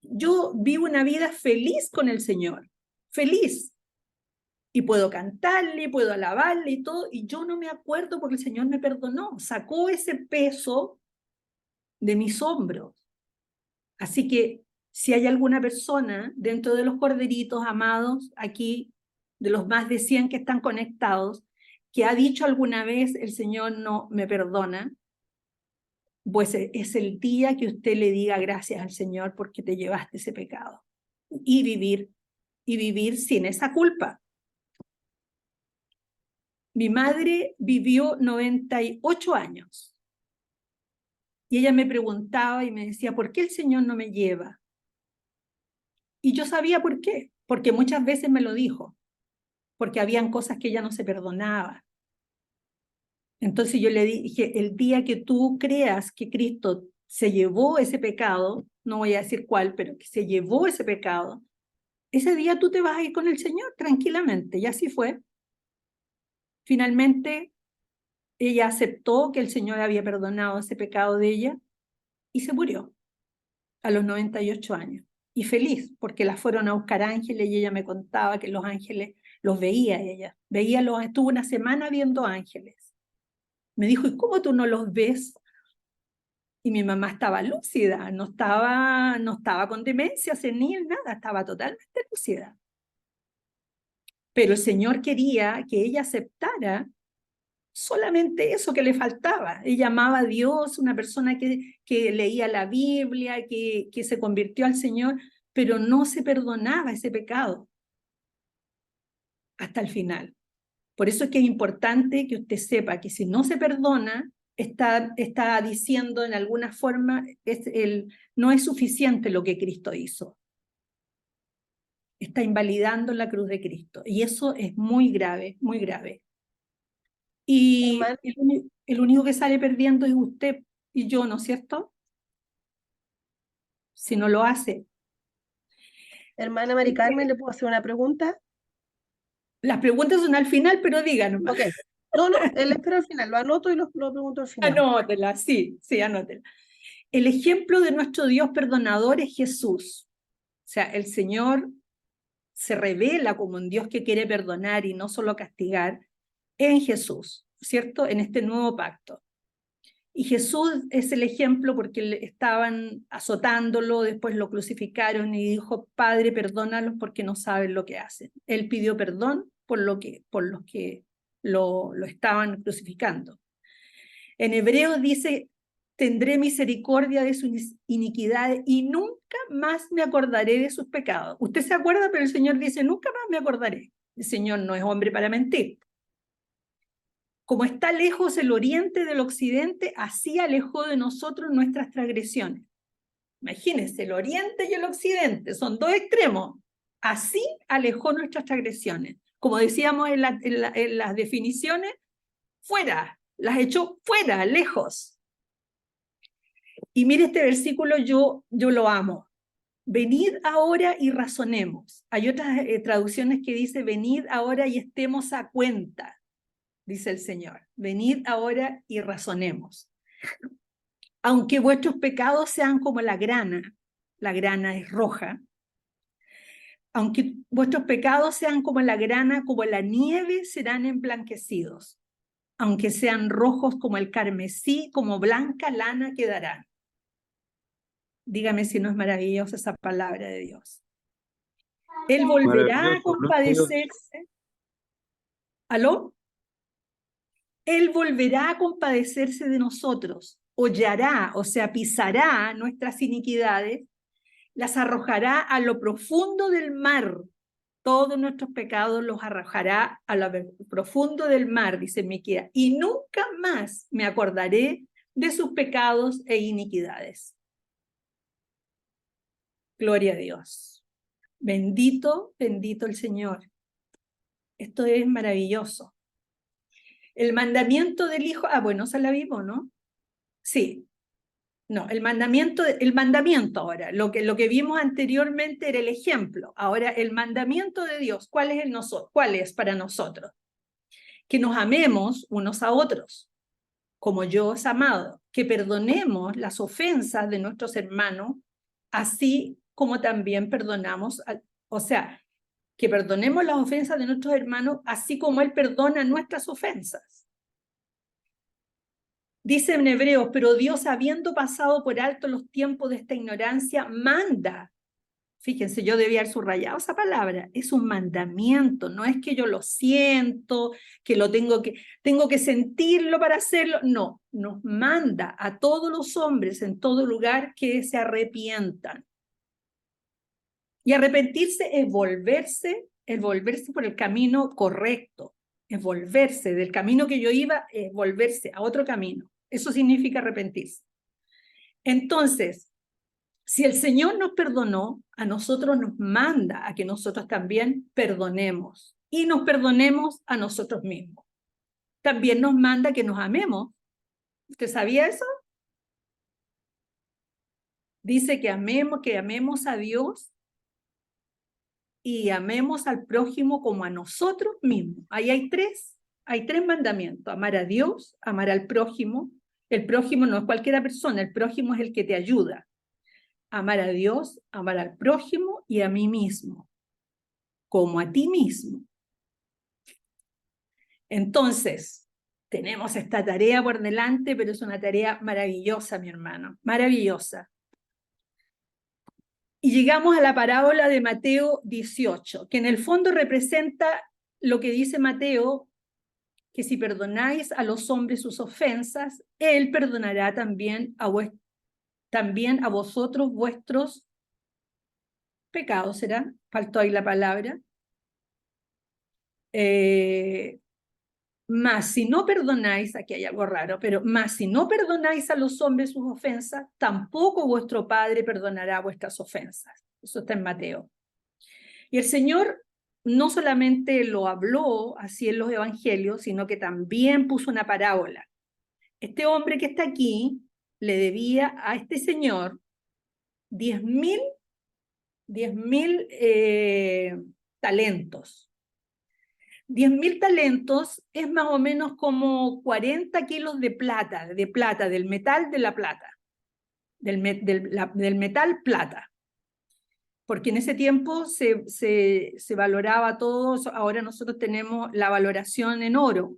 yo vivo una vida feliz con el Señor, feliz. Y puedo cantarle, puedo alabarle y todo, y yo no me acuerdo porque el Señor me perdonó, sacó ese peso de mis hombros. Así que si hay alguna persona dentro de los corderitos amados, aquí, de los más de 100 que están conectados, que ha dicho alguna vez, el Señor no me perdona, pues es el día que usted le diga gracias al Señor porque te llevaste ese pecado. Y vivir sin esa culpa. Mi madre vivió 98 años. Y ella me preguntaba y me decía, ¿por qué el Señor no me lleva? Y yo sabía por qué, porque muchas veces me lo dijo, porque habían cosas que ella no se perdonaba. Entonces yo le dije, el día que tú creas que Cristo se llevó ese pecado, no voy a decir cuál, pero que se llevó ese pecado, ese día tú te vas a ir con el Señor tranquilamente, y así fue. Finalmente, ella aceptó que el Señor había perdonado ese pecado de ella y se murió a los 98 años. Y feliz, porque la fueron a buscar ángeles y ella me contaba que los ángeles los veía ella. Estuvo una semana viendo ángeles. Me dijo, ¿y cómo tú no los ves? Y mi mamá estaba lúcida, no estaba con demencia senil, nada, estaba totalmente lúcida. Pero el Señor quería que ella aceptara solamente eso que le faltaba. Ella amaba a Dios, una persona que leía la Biblia, que se convirtió al Señor, pero no se perdonaba ese pecado hasta el final. Por eso es que es importante que usted sepa que si no se perdona, está diciendo en alguna forma, no es suficiente lo que Cristo hizo. Está invalidando la cruz de Cristo. Y eso es muy grave, muy grave. Y el único que sale perdiendo es usted y yo, ¿no es cierto? Si no lo hace. Hermana Mari Carmen, ¿le puedo hacer una pregunta? Las preguntas son al final, pero díganos. Ok. No, él espera al final, lo anoto y lo pregunto al final. Anótela, sí, anótela. El ejemplo de nuestro Dios perdonador es Jesús. O sea, el Señor se revela como un Dios que quiere perdonar y no solo castigar en Jesús, ¿cierto? En este nuevo pacto. Y Jesús es el ejemplo porque estaban azotándolo, después lo crucificaron y dijo, Padre, perdónalos porque no saben lo que hacen. Él pidió perdón por los que lo estaban crucificando. En Hebreos dice, tendré misericordia de sus iniquidades y nunca más me acordaré de sus pecados. Usted se acuerda, pero el Señor dice, nunca más me acordaré. El Señor no es hombre para mentir. Como está lejos el oriente del occidente, así alejó de nosotros nuestras transgresiones. Imagínense, el oriente y el occidente son dos extremos. Así alejó nuestras transgresiones. Como decíamos en las definiciones, fuera, las echó fuera, lejos. Y mire este versículo, yo lo amo. venid ahora y razonemos. Hay otras traducciones que dice, venid ahora y estemos a cuenta, dice el Señor. Venid ahora y razonemos. Aunque vuestros pecados sean como la grana es roja, aunque vuestros pecados sean como la grana, como la nieve, serán emblanquecidos. Aunque sean rojos como el carmesí, como blanca lana quedarán. Dígame si no es maravillosa esa palabra de Dios. Él volverá a Maravilloso, ¿no, Dios? compadecerse. ¿Aló? Él volverá a compadecerse de nosotros, hollará, o sea, pisará nuestras iniquidades, las arrojará a lo profundo del mar. Todos nuestros pecados los arrojará a lo profundo del mar, dice Miqueas, y nunca más me acordaré de sus pecados e iniquidades. Gloria a Dios. Bendito, bendito el Señor. Esto es maravilloso. El mandamiento del Hijo, bueno, se la vimos, ¿no? Sí. No, el mandamiento ahora, lo que vimos anteriormente era el ejemplo. Ahora, el mandamiento de Dios, ¿cuál es para nosotros? Que nos amemos unos a otros, como yo os he amado, que perdonemos las ofensas de nuestros hermanos, así como también perdonamos, que perdonemos las ofensas de nuestros hermanos, así como Él perdona nuestras ofensas. Dice en Hebreos, pero Dios, habiendo pasado por alto los tiempos de esta ignorancia, manda. Fíjense, yo debía haber subrayado esa palabra. Es un mandamiento, no es que yo lo siento, que tengo que sentirlo para hacerlo. No, nos manda a todos los hombres en todo lugar que se arrepientan. Y arrepentirse es volverse por el camino correcto. Es volverse del camino que yo iba, es volverse a otro camino. Eso significa arrepentirse. Entonces, si el Señor nos perdonó, a nosotros nos manda a que nosotros también perdonemos. Y nos perdonemos a nosotros mismos. También nos manda que nos amemos. ¿Usted sabía eso? Dice que amemos a Dios y amemos al prójimo como a nosotros mismos. Ahí hay tres mandamientos: amar a Dios, amar al prójimo. El prójimo no es cualquier persona, el prójimo es el que te ayuda. Amar a Dios, amar al prójimo y a mí mismo, como a ti mismo. Entonces, tenemos esta tarea por delante, pero es una tarea maravillosa, mi hermano, maravillosa. Y llegamos a la parábola de Mateo 18, que en el fondo representa lo que dice Mateo, que si perdonáis a los hombres sus ofensas, Él perdonará también a vosotros vuestros pecados, ¿será? Faltó ahí la palabra. Mas si no perdonáis, aquí hay algo raro, pero mas si no perdonáis a los hombres sus ofensas, tampoco vuestro Padre perdonará vuestras ofensas. Eso está en Mateo. Y el Señor no solamente lo habló así en los evangelios, sino que también puso una parábola. Este hombre que está aquí le debía a este señor 10.000 talentos. 10.000 talentos es más o menos como 40 kilos de plata, del metal de la plata, del metal plata. Porque en ese tiempo se valoraba todo, ahora nosotros tenemos la valoración en oro,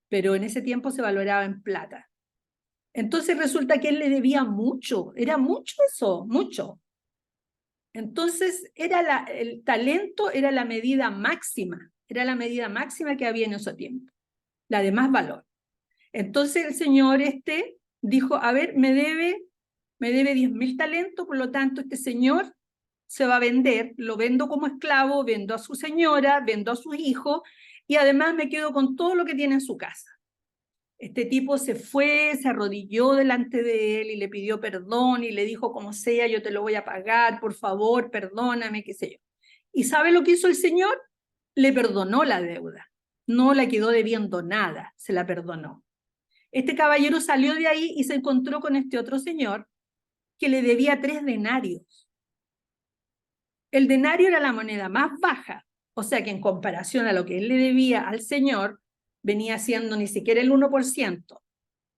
pero en ese tiempo se valoraba en plata. Entonces resulta que él le debía mucho, era mucho eso, mucho. Entonces el talento era la medida máxima. Era la medida máxima que había en ese tiempo, la de más valor. Entonces el señor dijo, a ver, me debe 10.000 talentos, por lo tanto este señor se va a vender, lo vendo como esclavo, vendo a su señora, vendo a sus hijos, y además me quedo con todo lo que tiene en su casa. Este tipo se fue, se arrodilló delante de él y le pidió perdón y le dijo, como sea, yo te lo voy a pagar, por favor, perdóname, qué sé yo. ¿Y sabe lo que hizo el señor? Le perdonó la deuda, no la quedó debiendo nada, se la perdonó. Este caballero salió de ahí y se encontró con este otro señor que le debía 3 denarios. El denario era la moneda más baja, o sea que en comparación a lo que él le debía al Señor, venía siendo ni siquiera el 1%,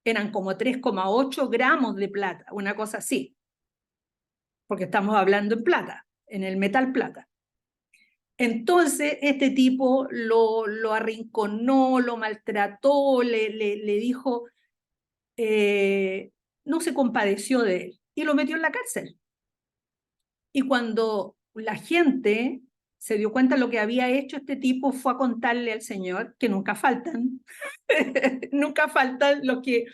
eran como 3,8 gramos de plata, una cosa así, porque estamos hablando en plata, en el metal plata. Entonces este tipo lo arrinconó, lo maltrató, le dijo, no se compadeció de él y lo metió en la cárcel. Y cuando la gente se dio cuenta de lo que había hecho este tipo, fue a contarle al Señor, que nunca faltan, nunca faltan los que...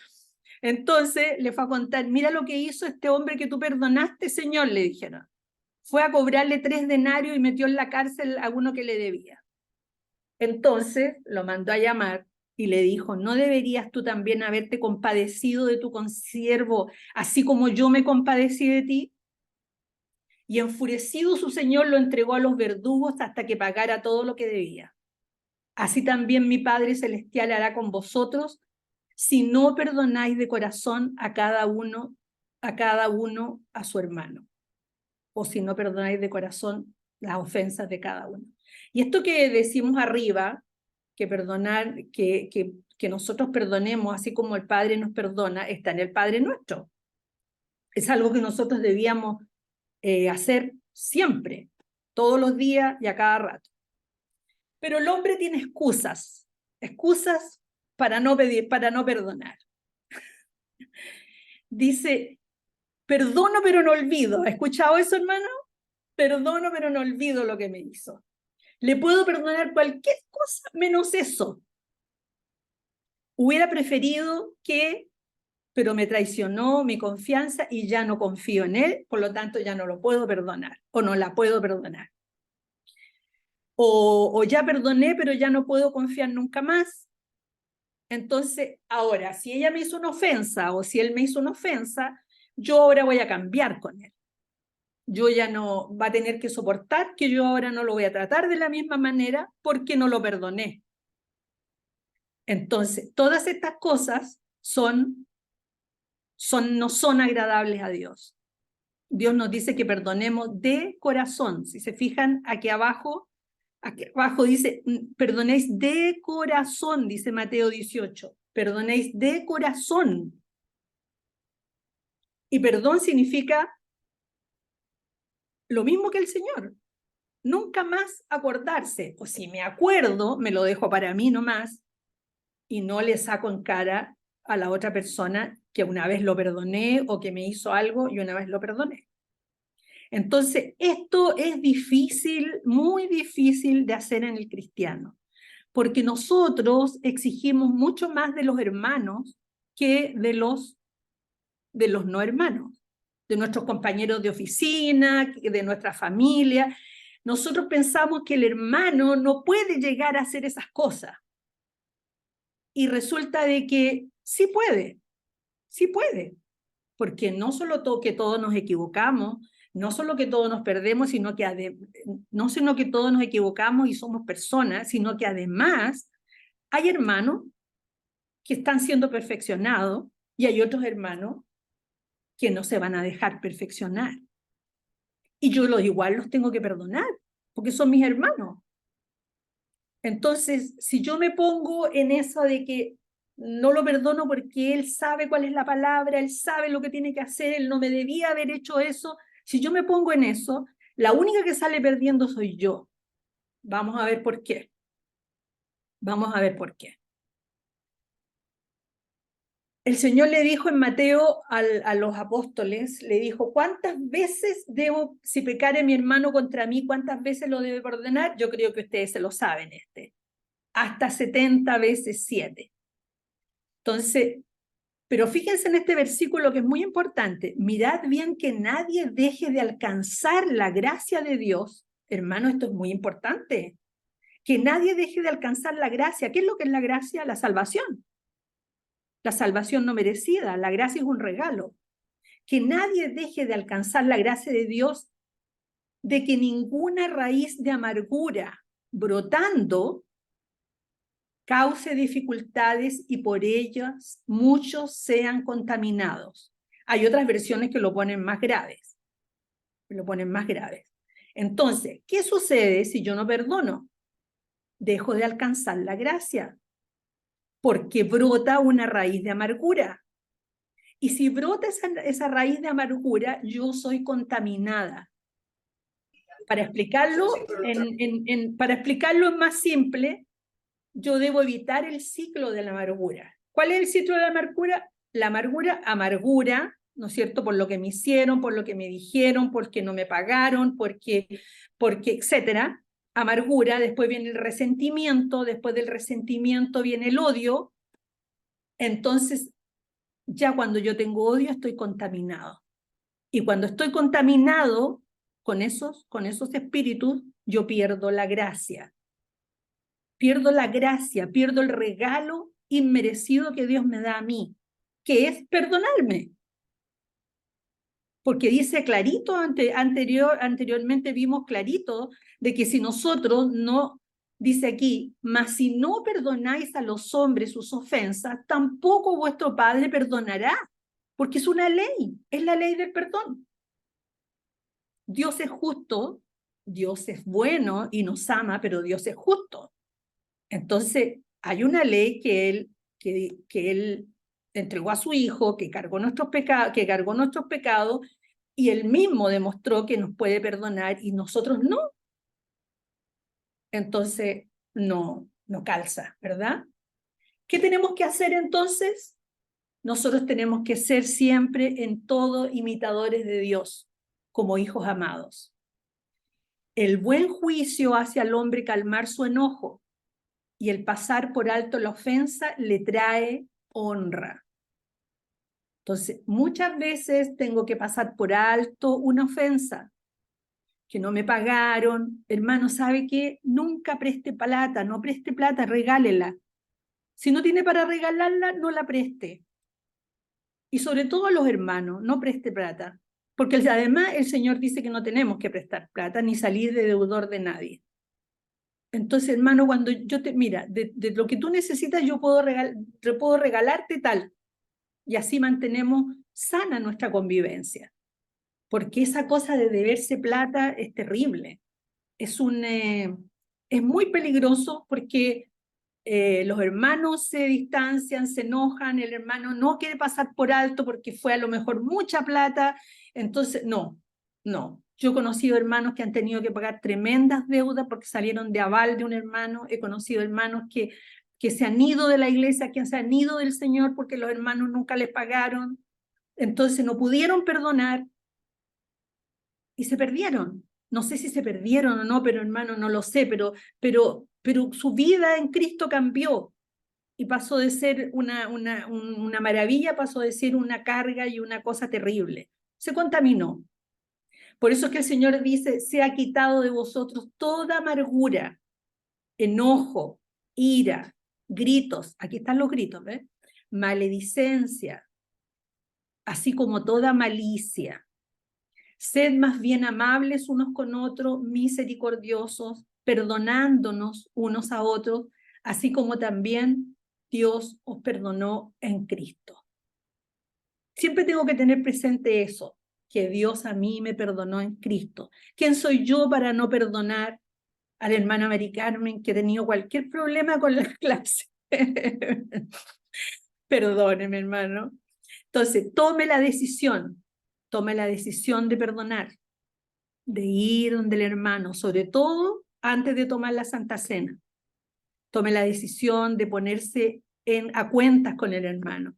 Entonces le fue a contar, mira lo que hizo este hombre que tú perdonaste, Señor, le dijeron. Fue a cobrarle 3 denarios y metió en la cárcel a uno que le debía. Entonces lo mandó a llamar y le dijo, ¿no deberías tú también haberte compadecido de tu consiervo, así como yo me compadecí de ti? Y enfurecido su señor lo entregó a los verdugos hasta que pagara todo lo que debía. Así también mi Padre Celestial hará con vosotros si no perdonáis de corazón a cada uno a su hermano, o si no perdonáis de corazón las ofensas de cada uno. Y esto que decimos arriba, que perdonar, que nosotros perdonemos así como el Padre nos perdona, está en el Padre Nuestro. Es algo que nosotros debíamos hacer siempre, todos los días y a cada rato. Pero el hombre tiene excusas para no pedir, para no perdonar. Dice, perdono pero no olvido. ¿Ha escuchado eso, hermano? Perdono pero no olvido lo que me hizo. Le puedo perdonar cualquier cosa menos eso. Hubiera preferido que, pero me traicionó mi confianza y ya no confío en él, por lo tanto ya no lo puedo perdonar o no la puedo perdonar. O ya perdoné, pero ya no puedo confiar nunca más. Entonces, ahora, si ella me hizo una ofensa o si él me hizo una ofensa, yo ahora voy a cambiar con él. Yo ya no, va a tener que soportar que yo ahora no lo voy a tratar de la misma manera porque no lo perdoné. Entonces, todas estas cosas no son agradables a Dios. Dios nos dice que perdonemos de corazón. Si se fijan, aquí abajo dice, perdonéis de corazón, dice Mateo 18. Perdonéis de corazón. Y perdón significa lo mismo que el Señor. Nunca más acordarse. O si me acuerdo, me lo dejo para mí nomás y no le saco en cara a la otra persona que una vez lo perdoné o que me hizo algo y una vez lo perdoné. Entonces, esto es difícil, muy difícil de hacer en el cristiano, porque nosotros exigimos mucho más de los hermanos que de los no hermanos, de nuestros compañeros de oficina, de nuestra familia. Nosotros pensamos que el hermano no puede llegar a hacer esas cosas. Y resulta de que sí puede, porque no solo que todos nos equivocamos, no solo que todos nos perdemos, sino que todos nos equivocamos y somos personas, sino que además hay hermanos que están siendo perfeccionados y hay otros hermanos que no se van a dejar perfeccionar. Y yo igual los tengo que perdonar, porque son mis hermanos. Entonces, si yo me pongo en eso de que no lo perdono porque él sabe cuál es la palabra, él sabe lo que tiene que hacer, él no me debía haber hecho eso, si yo me pongo en eso, la única que sale perdiendo soy yo. Vamos a ver por qué. Vamos a ver por qué. El Señor le dijo en Mateo a los apóstoles, le dijo, ¿cuántas veces debo, si pecare mi hermano contra mí, cuántas veces lo debe perdonar? Yo creo que ustedes se lo saben hasta 70 veces 7. Entonces, pero fíjense en este versículo que es muy importante. Mirad bien que nadie deje de alcanzar la gracia de Dios. Hermano, esto es muy importante. Que nadie deje de alcanzar la gracia. ¿Qué es lo que es la gracia? La salvación. La salvación no merecida. La gracia es un regalo. Que nadie deje de alcanzar la gracia de Dios, de que ninguna raíz de amargura brotando cause dificultades y por ellas muchos sean contaminados. Hay otras versiones que lo ponen más graves. Entonces, ¿qué sucede si yo no perdono? Dejo de alcanzar la gracia, porque brota una raíz de amargura. Y si brota esa raíz de amargura, yo soy contaminada. Para explicarlo, para explicarlo en más simple, yo debo evitar el ciclo de la amargura. ¿Cuál es el ciclo de la amargura? La amargura, amargura, ¿no es cierto? Por lo que me hicieron, por lo que me dijeron, porque no me pagaron, porque etcétera. Amargura, después viene el resentimiento, después del resentimiento viene el odio. Entonces, ya cuando yo tengo odio, estoy contaminado. Y cuando estoy contaminado con esos espíritus, yo pierdo la gracia. Pierdo la gracia, pierdo el regalo inmerecido que Dios me da a mí, que es perdonarme. Porque dice clarito, anteriormente vimos clarito, de que si nosotros no, dice aquí, mas si no perdonáis a los hombres sus ofensas, tampoco vuestro Padre perdonará, porque es una ley, es la ley del perdón. Dios es justo, Dios es bueno y nos ama, pero Dios es justo. Entonces, hay una ley que él entregó a su Hijo, que cargó nuestros pecados, y él mismo demostró que nos puede perdonar y nosotros no. Entonces, no calza, ¿verdad? ¿Qué tenemos que hacer entonces? Nosotros tenemos que ser siempre en todo imitadores de Dios, como hijos amados. El buen juicio hace al hombre calmar su enojo, y el pasar por alto la ofensa le trae honra. Entonces, muchas veces tengo que pasar por alto una ofensa, que no me pagaron. Hermano, ¿sabe qué? Nunca preste plata, no preste plata, regálela. Si no tiene para regalarla, no la preste. Y sobre todo a los hermanos, no preste plata. Porque además el Señor dice que no tenemos que prestar plata ni salir de deudor de nadie. Entonces, hermano, cuando yo mira, de lo que tú necesitas, yo puedo regalarte tal. Y así mantenemos sana nuestra convivencia. Porque esa cosa de deberse plata es terrible. Es muy peligroso porque los hermanos se distancian, se enojan, el hermano no quiere pasar por alto porque fue a lo mejor mucha plata. Entonces, no. Yo he conocido hermanos que han tenido que pagar tremendas deudas porque salieron de aval de un hermano. He conocido hermanos que se han ido de la iglesia, que se han ido del Señor porque los hermanos nunca les pagaron. Entonces no pudieron perdonar y se perdieron. No sé si se perdieron o no, pero hermano, no lo sé, pero su vida en Cristo cambió y pasó de ser una maravilla, pasó de ser una carga y una cosa terrible. Se contaminó. Por eso es que el Señor dice, se ha quitado de vosotros toda amargura, enojo, ira, gritos, aquí están los gritos, ¿ves? Maledicencia, así como toda malicia. Sed más bien amables unos con otros, misericordiosos, perdonándonos unos a otros, así como también Dios os perdonó en Cristo. Siempre tengo que tener presente eso, que Dios a mí me perdonó en Cristo. ¿Quién soy yo para no perdonar a la hermana Mari Carmen que ha tenido cualquier problema con la clase? Perdóneme, hermano. Entonces, tome la decisión de perdonar, de ir donde el hermano, sobre todo antes de tomar la Santa Cena. Tome la decisión de ponerse a cuentas con el hermano.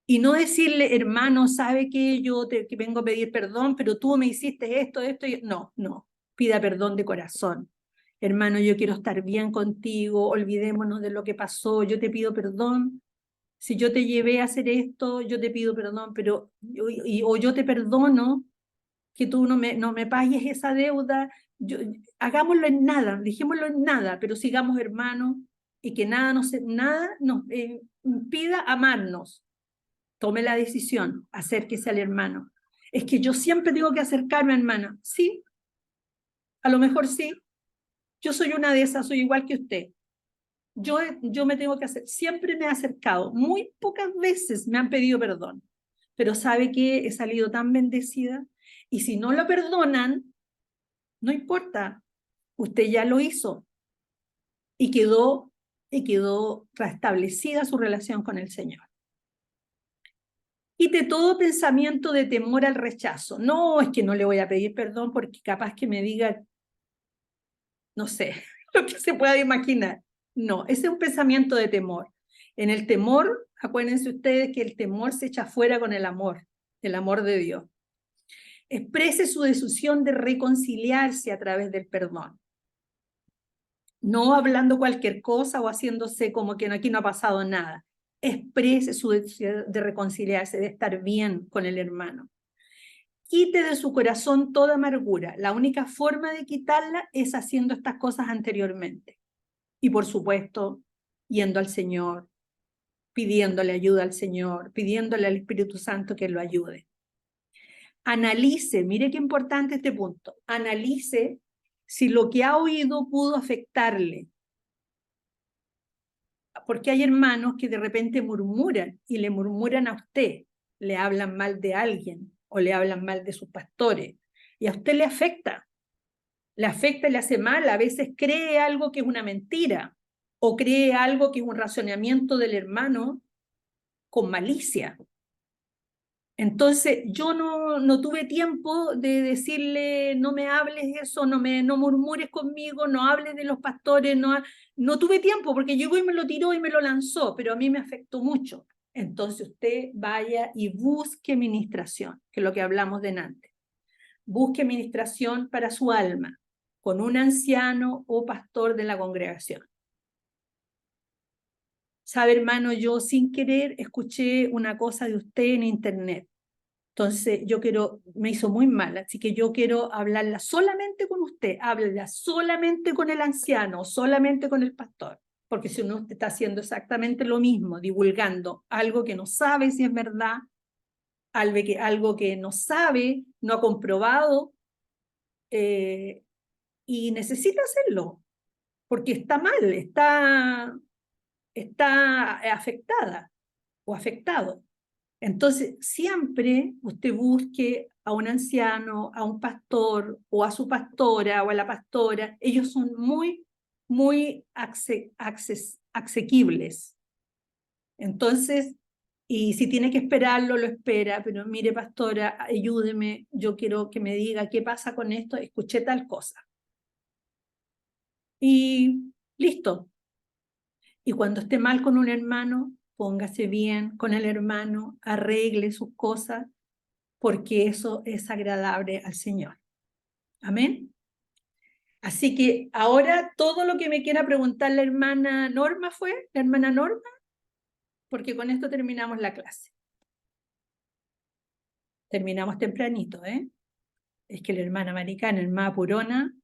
Y no decirle, hermano, ¿sabe que yo que vengo a pedir perdón, pero tú me hiciste esto? No. Pida perdón de corazón. Hermano, yo quiero estar bien contigo, olvidémonos de lo que pasó, yo te pido perdón. Si yo te llevé a hacer esto, yo te pido perdón, o yo te perdono que tú no me pagues esa deuda. Hagámoslo en nada, dejémoslo en nada, pero sigamos hermanos y que nada nos impida amarnos. Tome la decisión, acérquese al hermano. Es que yo siempre tengo que acercarme, hermana. Sí, a lo mejor sí. Yo soy una de esas, soy igual que usted. Yo me tengo que hacer, siempre me he acercado, muy pocas veces me han pedido perdón, pero sabe que he salido tan bendecida, y si no lo perdonan, No importa, usted ya lo hizo y quedó restablecida su relación con el Señor. Quite todo pensamiento de temor al rechazo. No, es que no le voy a pedir perdón porque capaz que me diga, no sé, lo que se pueda imaginar. No, ese es un pensamiento de temor. En el temor, acuérdense ustedes que el temor se echa fuera con el amor de Dios. Exprese su decisión de reconciliarse a través del perdón. No hablando cualquier cosa o haciéndose como que aquí no ha pasado nada. Exprese su decisión de reconciliarse, de estar bien con el hermano. Quite de su corazón toda amargura. La única forma de quitarla es haciendo estas cosas anteriormente. Y por supuesto, yendo al Señor, pidiéndole ayuda al Señor, pidiéndole al Espíritu Santo que lo ayude. Analice, mire qué importante este punto, analice si lo que ha oído pudo afectarle. Porque hay hermanos que de repente murmuran y le murmuran a usted, le hablan mal de alguien o le hablan mal de sus pastores y a usted le afecta, le hace mal, a veces cree algo que es una mentira o cree algo que es un razonamiento del hermano con malicia. Entonces yo no tuve tiempo de decirle, no me hables eso, no murmures conmigo, no hables de los pastores, no tuve tiempo porque llegó y me lo tiró y me lo lanzó, pero a mí me afectó mucho. Entonces usted vaya y busque ministración, que es lo que hablamos delante. Busque ministración para su alma, con un anciano o pastor de la congregación. Sabe, hermano, yo sin querer escuché una cosa de usted en internet. Entonces me hizo muy mal, así que yo quiero hablarla solamente con usted, háblela solamente con el anciano, solamente con el pastor, porque si uno está haciendo exactamente lo mismo, divulgando algo que no sabe si es verdad, algo que no sabe, no ha comprobado, y necesita hacerlo, porque está mal, está afectada o afectado. Entonces, siempre usted busque a un anciano, a un pastor, o a su pastora, o a la pastora. Ellos son muy asequibles. Entonces, y si tiene que esperarlo, lo espera, pero mire, pastora, ayúdeme, yo quiero que me diga qué pasa con esto, escuché tal cosa. Y listo. Y cuando esté mal con un hermano, póngase bien con el hermano, arregle sus cosas, porque eso es agradable al Señor. Amén. Así que ahora todo lo que me quiera preguntar la hermana Norma porque con esto terminamos la clase. Terminamos tempranito, ¿eh? Es que la hermana Maricana, hermana Purona,